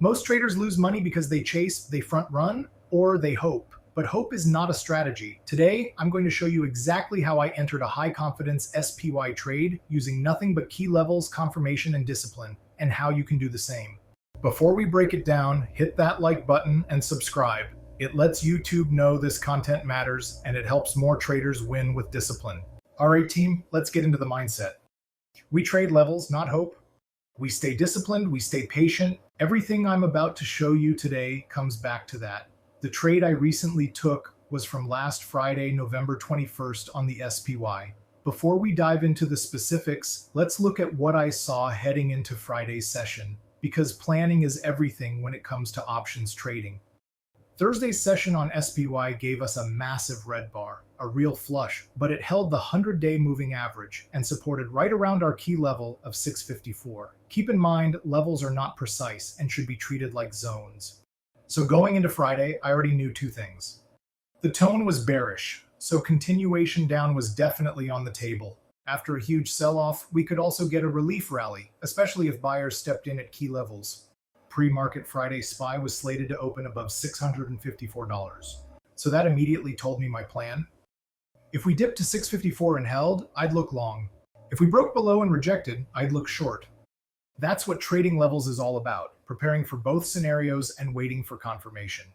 Most traders lose money because they chase, they front run, or they hope. But hope is not a strategy. Today, I'm going to show you exactly how I entered a high confidence SPY trade using nothing but key levels, confirmation, and discipline, and how you can do the same. Before we break it down, hit that like button and subscribe. It lets YouTube know this content matters, and it helps more traders win with discipline. All right, team, let's get into the mindset. We trade levels, not hope. We stay disciplined, we stay patient. Everything I'm about to show you today comes back to that. The trade I recently took was from last Friday, November 21st on the SPY. Before we dive into the specifics, let's look at what I saw heading into Friday's session, because planning is everything when it comes to options trading. Thursday's session on SPY gave us a massive red bar, a real flush, but it held the 100-day moving average and supported right around our key level of 654. Keep in mind, levels are not precise and should be treated like zones. So going into Friday, I already knew two things. The tone was bearish, so continuation down was definitely on the table. After a huge sell-off, we could also get a relief rally, especially if buyers stepped in at key levels. Pre-market Friday SPY was slated to open above $654. So that immediately told me my plan. If we dipped to 654 and held, I'd look long. If we broke below and rejected, I'd look short. That's what trading levels is all about, preparing for both scenarios and waiting for confirmation.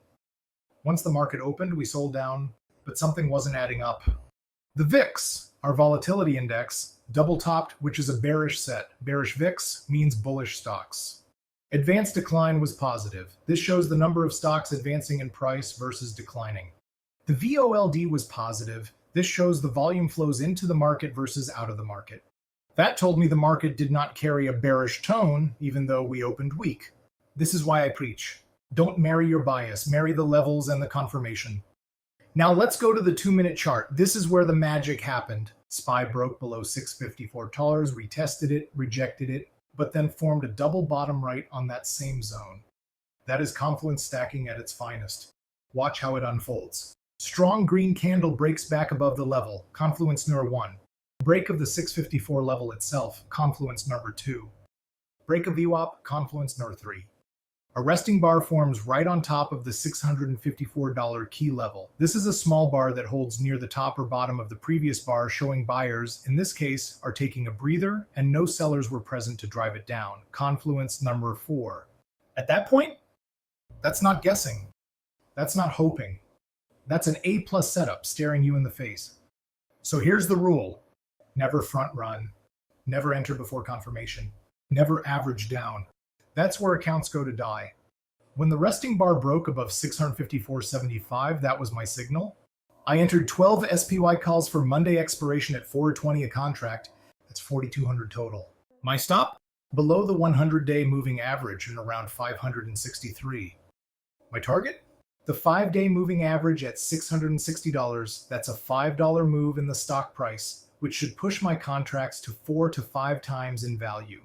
Once the market opened, we sold down, but something wasn't adding up. The VIX, our volatility index, double topped, which is a bearish set. Bearish VIX means bullish stocks. Advanced decline was positive. This shows the number of stocks advancing in price versus declining. The VOLD was positive. This shows the volume flows into the market versus out of the market. That told me the market did not carry a bearish tone, even though we opened weak. This is why I preach. Don't marry your bias, marry the levels and the confirmation. Now let's go to the 2-minute chart. This is where the magic happened. SPY broke below $654, retested it, rejected it, but then formed a double bottom right on that same zone. That is confluence stacking at its finest. Watch how it unfolds. Strong green candle breaks back above the level, confluence number 1. Break of the 654 level itself, confluence number 2. Break of VWAP, confluence number 3. A resting bar forms right on top of the $654 key level. This is a small bar that holds near the top or bottom of the previous bar, showing buyers, in this case, are taking a breather and no sellers were present to drive it down. Confluence number 4. At that point, that's not guessing. That's not hoping. That's an A+ setup staring you in the face. So here's the rule. Never front run. Never enter before confirmation. Never average down. That's where accounts go to die. When the resting bar broke above 654.75, that was my signal. I entered 12 SPY calls for Monday expiration at $420 a contract. That's 4,200 total. My stop? Below the 100-day moving average and around 563. My target? The 5-day moving average at $660. That's a $5 move in the stock price, which should push my contracts to 4 to 5 times in value.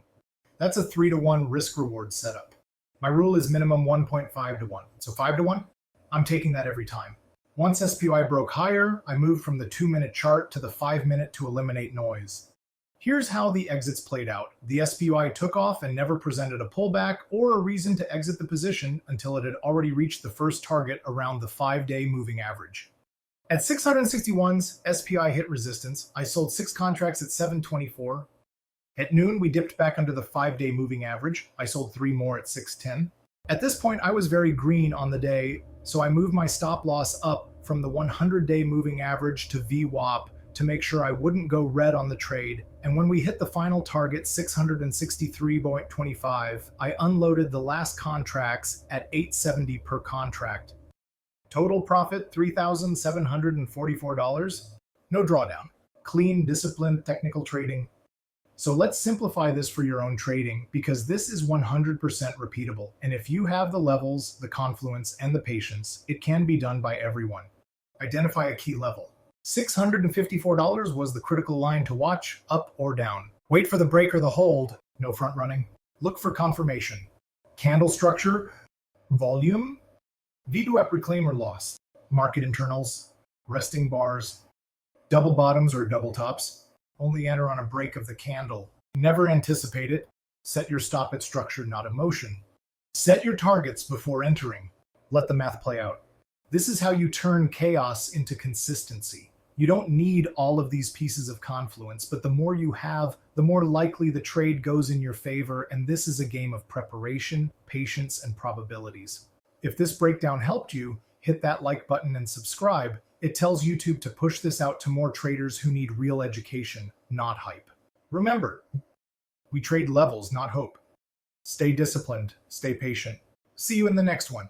That's a 3-to-1 risk-reward setup. My rule is minimum 1.5 to 1. So 5 to 1? I'm taking that every time. Once SPY broke higher, I moved from the 2-minute chart to the 5-minute to eliminate noise. Here's how the exits played out. The SPY took off and never presented a pullback or a reason to exit the position until it had already reached the first target around the 5-day moving average. At 661's, SPY hit resistance. I sold 6 contracts at 724. At noon, we dipped back under the 5-day moving average. I sold 3 more at 610. At this point, I was very green on the day, so I moved my stop loss up from the 100-day moving average to VWAP to make sure I wouldn't go red on the trade. And when we hit the final target, 663.25, I unloaded the last contracts at $870 per contract. Total profit, $3,744. No drawdown. Clean, disciplined, technical trading. So let's simplify this for your own trading, because this is 100% repeatable. And if you have the levels, the confluence, and the patience, it can be done by everyone. Identify a key level. $654 was the critical line to watch, up or down. Wait for the break or the hold, no front running. Look for confirmation. Candle structure, volume, VWAP reclaim or loss, market internals, resting bars, double bottoms or double tops. Only enter on a break of the candle. Never anticipate it. Set your stop at structure, not emotion. Set your targets before entering. Let the math play out. This is how you turn chaos into consistency. You don't need all of these pieces of confluence, but the more you have, the more likely the trade goes in your favor, and this is a game of preparation, patience, and probabilities. If this breakdown helped you, hit that like button and subscribe. It tells YouTube to push this out to more traders who need real education, not hype. Remember, we trade levels, not hope. Stay disciplined, stay patient. See you in the next one.